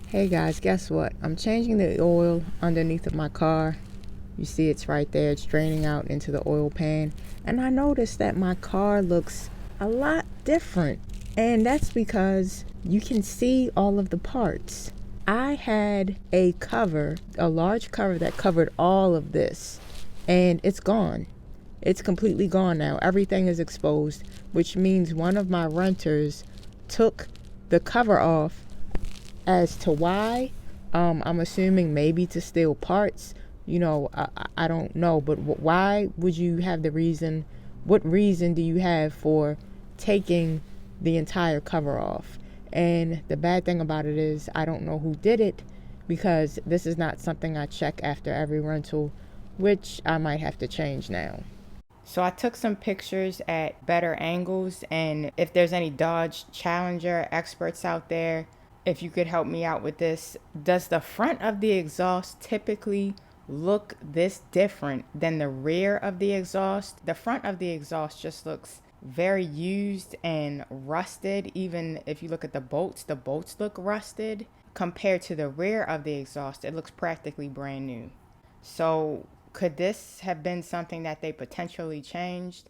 Hey guys, guess what? I'm changing the oil underneath of my car. You see it's right there. It's draining out into the oil pan. And I noticed that my car looks a lot different. And that's because you can see all of the parts. I had a cover, a large cover that covered all of this. And it's gone. It's completely gone now. Everything is exposed, which means one of my renters took the cover off. As to why, I'm assuming maybe to steal parts. I don't know, but why would you have the reason? What reason do you have for taking the entire cover off? And the bad thing about it is I don't know who did it, because this is not something I check after every rental, which I might have to change now. So I took some pictures at better angles, and if there's any Dodge Challenger experts out there, if you could help me out with this. Does the front of the exhaust typically look this different than the rear of the exhaust? The front of the exhaust just looks very used and rusted. Even if you look at the bolts look rusted. Compared to the rear of the exhaust, it looks practically brand new. So could this have been something that they potentially changed?